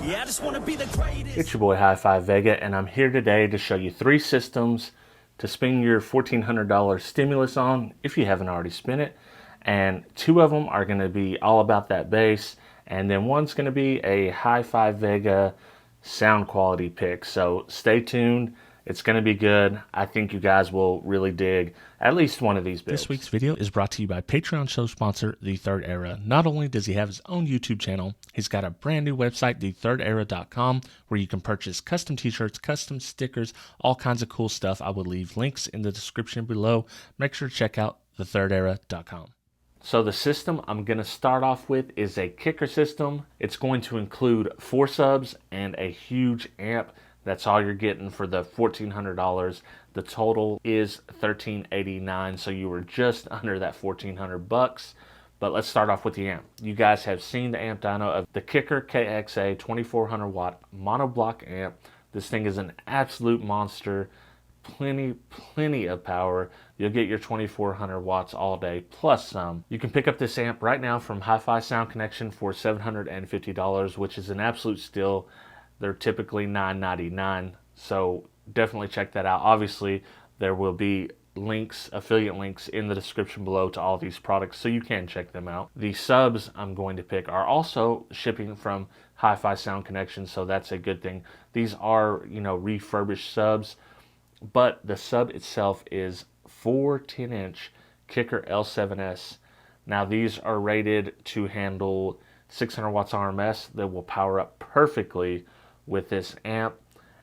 Yeah, I just want to be the greatest. It's your boy HifiVega, and I'm here today to show you 3 systems to spend your $1,400 stimulus on if you haven't already spent it. And 2 of them are going to be all about that bass, and then one's going to be a HifiVega sound quality pick. So stay tuned. It's going to be good. I think you guys will really dig at least one of these builds. This week's video is brought to you by Patreon show sponsor, The Third Era. Not only does he have his own YouTube channel, he's got a brand new website, thethirdera.com, where you can purchase custom t-shirts, custom stickers, all kinds of cool stuff. I will leave links in the description below. Make sure to check out thethirdera.com. So the system I'm going to start off with is a kicker system. It's going to include 4 subs and a huge amp. That's all you're getting for the $1,400. The total is $1,389, so you were just under that $1,400. But let's start off with the amp. You guys have seen the amp dyno of the Kicker KXA 2400 watt monoblock amp. This thing is an absolute monster. Plenty of power. You'll get your 2400 watts all day plus some. You can pick up this amp right now from Hi-Fi Sound Connection for $750, which is an absolute steal. They're typically $9.99, so definitely check that out. Obviously, there will be links, affiliate links in the description below to all these products, so you can check them out. The subs I'm going to pick are also shipping from Hi-Fi Sound Connection, so that's a good thing. These are, refurbished subs, but the sub itself is 4 10-inch Kicker L7S. Now, these are rated to handle 600 watts RMS that will power up perfectly with this amp,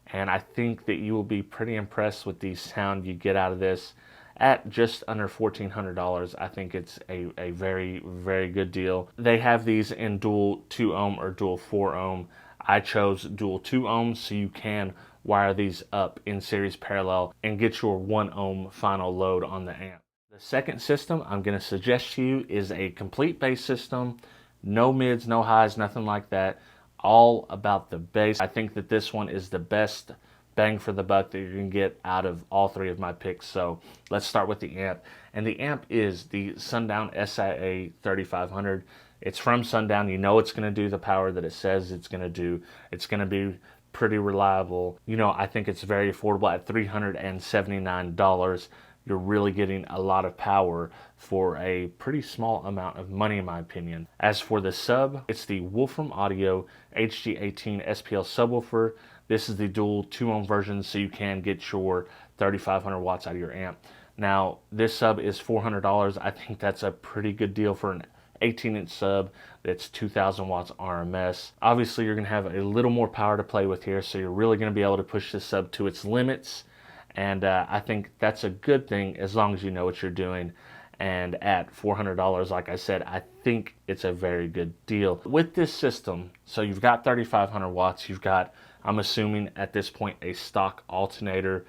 and I think that you will be pretty impressed with the sound you get out of this at just under $1,400. I think it's a very, very good deal. They have these in dual 2 ohm or dual 4 ohm. I chose dual 2 ohms, so you can wire these up in series parallel and get your 1 ohm final load on the amp. The second system I'm going to suggest to you is a complete bass system. No mids, no highs, nothing like that. All about the bass. I think that this one is the best bang for the buck that you can get out of all 3 of my picks. So let's start with the amp. And the amp is the Sundown SIA 3500. It's from Sundown. You know it's going to do the power that it says it's going to do. It's going to be pretty reliable. I think it's very affordable at $379. You're really getting a lot of power for a pretty small amount of money, in my opinion. As for the sub, it's the Wolfram Audio HG18 SPL subwoofer. This is the dual 2 ohm version, so you can get your 3,500 watts out of your amp. Now, this sub is $400. I think that's a pretty good deal for an 18-inch sub that's 2,000 watts RMS. Obviously, you're going to have a little more power to play with here, so you're really going to be able to push this sub to its limits. And I think that's a good thing as long as you know what you're doing. And at $400, like I said, I think it's a very good deal. With this system, so you've got 3,500 watts. You've got, I'm assuming at this point, a stock alternator.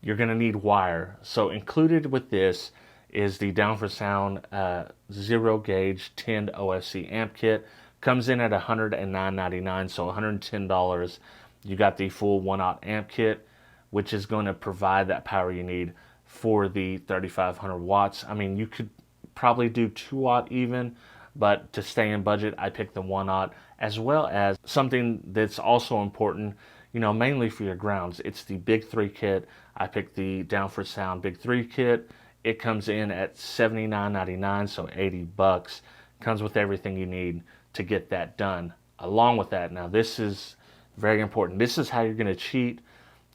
You're going to need wire. So included with this is the Down for Sound 0 gauge tinned OFC Amp Kit. Comes in at $109.99, so $110. You got the full 1/0 amp kit, which is going to provide that power you need for the 3,500 watts. I mean, you could probably do 2/0 even, but to stay in budget, I picked the 1/0, as well as something that's also important, mainly for your grounds. It's the Big 3 kit. I picked the Down for Sound Big 3 kit. It comes in at $79.99, so $80. Comes with everything you need to get that done. Along with that, now this is very important. This is how you're going to cheat.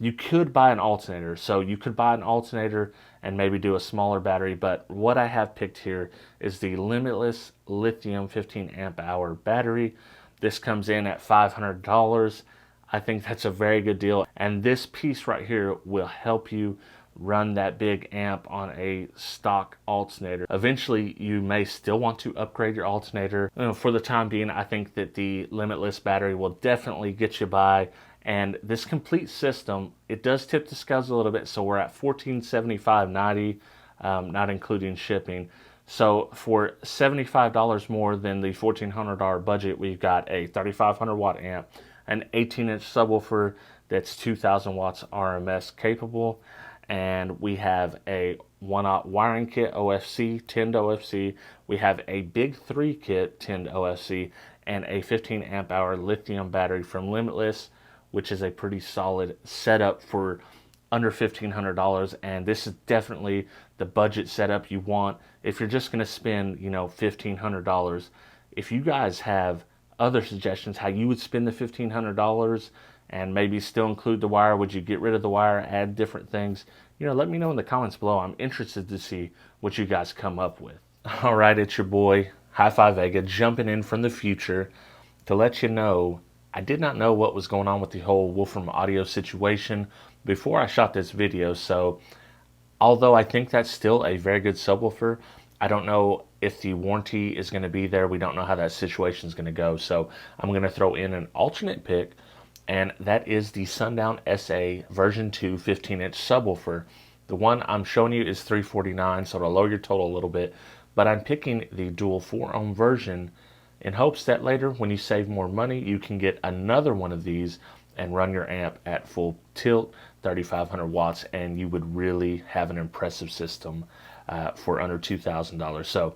You could buy an alternator, so you could buy an alternator and maybe do a smaller battery, but what I have picked here is the Limitless Lithium 15 amp hour battery. This comes in at $500. I think that's a very good deal, and this piece right here will help you run that big amp on a stock alternator. Eventually, you may still want to upgrade your alternator. For the time being, I think that the Limitless battery will definitely get you by. And this complete system, it does tip the scales a little bit, so we're at $1,475.90, not including shipping. So for $75 more than the $1,400 budget, we've got a 3,500 watt amp, an 18-inch subwoofer that's 2,000 watts RMS capable, and we have a 1/0 wiring kit OFC, tinned OFC. We have a Big 3 kit, tinned OFC, and a 15 amp hour lithium battery from Limitless, which is a pretty solid setup for under $1,500. And this is definitely the budget setup you want if you're just going to spend, you know, $1,500. If you guys have other suggestions how you would spend the $1,500 and maybe still include the wire, would you get rid of the wire, add different things, you know, let me know in the comments below. I'm interested to see what you guys come up with. All right, it's your boy HifiVega jumping in from the future to let you know I did not know what was going on with the whole Wolfram audio situation before I shot this video. So although I think that's still a very good subwoofer, I don't know if the warranty is going to be there. We don't know how that situation is going to go. So I'm going to throw in an alternate pick, and that is the Sundown SA version 2 15-inch subwoofer. The one I'm showing you is $349, so it'll lower your total a little bit, but I'm picking the dual 4-ohm version in hopes that later when you save more money, you can get another one of these and run your amp at full tilt, 3,500 watts, and you would really have an impressive system for under $2,000. So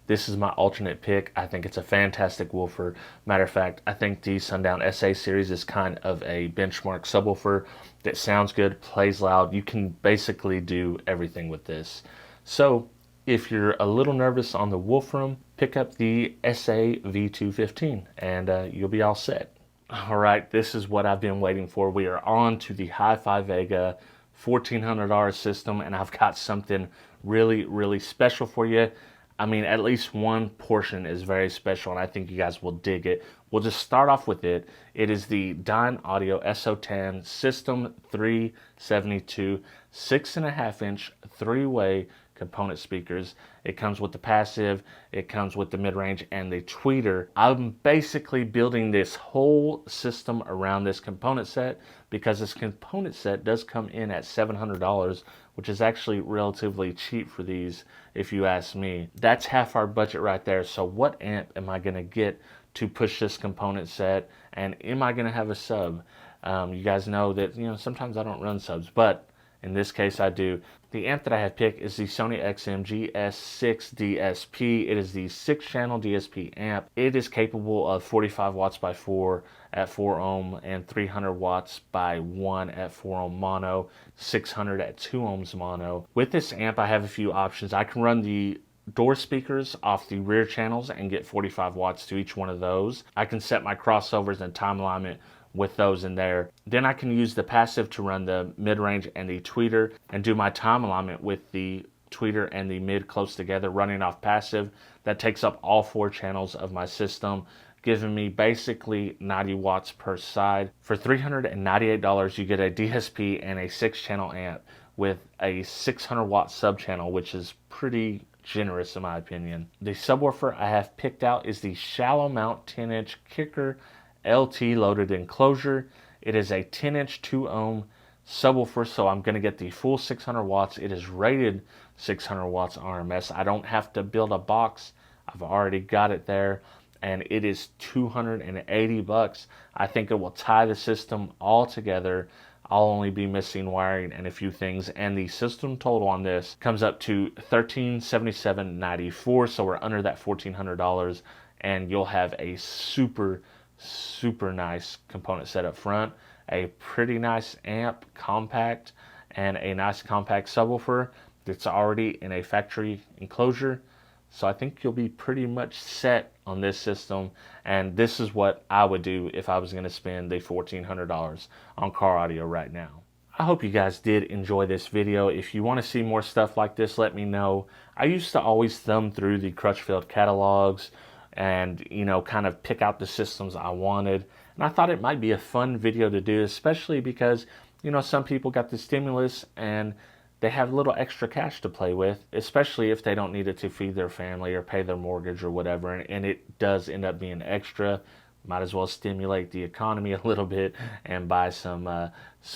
this is my alternate pick. I think it's a fantastic woofer. Matter of fact, I think the Sundown SA series is kind of a benchmark subwoofer that sounds good, plays loud. You can basically do everything with this. So if you're a little nervous on the Wolfram, pick up the SA V215 and you'll be all set. All right, this is what I've been waiting for. We are on to the HifiVega $1,400 system, and I've got something really, really special for you. I mean, at least one portion is very special, and I think you guys will dig it. We'll just start off with it. It is the Dynaudio ESOTAN System 372 6.5-inch 3-way component speakers. It comes with the passive, it comes with the mid-range, and the tweeter. I'm basically building this whole system around this component set because this component set does come in at $700, which is actually relatively cheap for these if you ask me. That's half our budget right there. So what amp am I going to get to push this component set, and am I going to have a sub? You guys know that, you know, sometimes I don't run subs, but in this case I do. The amp that I have picked is the Sony GS6DSP. It is the 6-channel DSP amp. It is capable of 45 watts by 4 at 4 ohm and 300 watts by 1 at 4 ohm mono, 600 at 2 ohms mono. With this amp I have a few options. I can run the door speakers off the rear channels and get 45 watts to each one of those. I can set my crossovers and time alignment with those in there. Then I can use the passive to run the mid-range and the tweeter and do my time alignment with the tweeter and the mid close together running off passive. That takes up all 4 channels of my system, giving me basically 90 watts per side. For $398 you get a DSP and a 6-channel amp with a 600 watt sub channel, which is pretty generous in my opinion. The subwoofer I have picked out is the shallow mount 10-inch Kicker LT loaded enclosure. It is a 10-inch 2 ohm subwoofer, so I'm going to get the full 600 watts. It is rated 600 watts RMS. I don't have to build a box. I've already got it there, and it is $280. I think it will tie the system all together. I'll only be missing wiring and a few things, and the system total on this comes up to $1,377.94, so we're under that $1,400, and you'll have a super nice component set up front, a pretty nice amp, compact, and a nice compact subwoofer that's already in a factory enclosure. So I think you'll be pretty much set on this system, and this is what I would do if I was going to spend the $1,400 on car audio right now. I hope you guys did enjoy this video. If you want to see more stuff like this, let me know. I used to always thumb through the Crutchfield catalogs and, you know, kind of pick out the systems I wanted. And I thought it might be a fun video to do, especially because, you know, some people got the stimulus and they have a little extra cash to play with, especially if they don't need it to feed their family or pay their mortgage or whatever. And it does end up being extra. Might as well stimulate the economy a little bit and buy some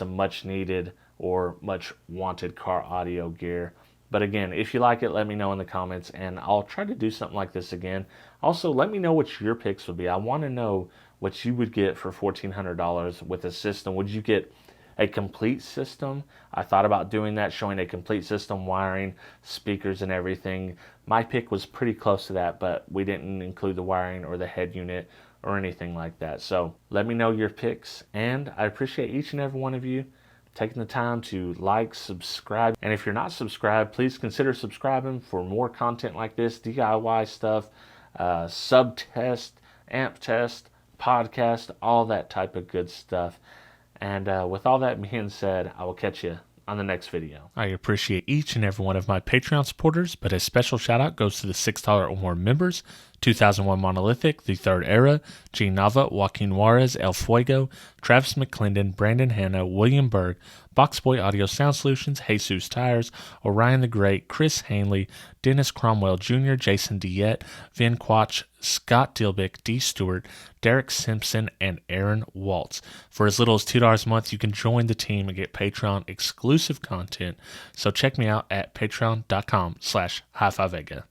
much needed or much wanted car audio gear. But again, if you like it, let me know in the comments, and I'll try to do something like this again. Also, let me know what your picks would be. I want to know what you would get for $1,400 with a system. Would you get a complete system? I thought about doing that, showing a complete system, wiring, speakers, and everything. My pick was pretty close to that, but we didn't include the wiring or the head unit or anything like that. So let me know your picks, and I appreciate each and every one of you taking the time to like, subscribe, and if you're not subscribed, please consider subscribing for more content like this, DIY stuff, sub test, amp test, podcast, all that type of good stuff. And with all that being said, I will catch you on the next video. I appreciate each and every one of my Patreon supporters, but a special shout out goes to the $6 or more members: 2001 Monolithic, The Third Era, G Nava, Joaquin Juarez, El Fuego, Travis McClendon, Brandon Hanna, William Berg, Boxboy Audio Sound Solutions, Jesus Tires, Orion the Great, Chris Hanley, Dennis Cromwell Jr., Jason Diet, Vin Quach, Scott Dilbick, D. Stewart, Derek Simpson, and Aaron Waltz. For as little as $2 a month, you can join the team and get Patreon exclusive content. So check me out at patreon.com/HifiVega.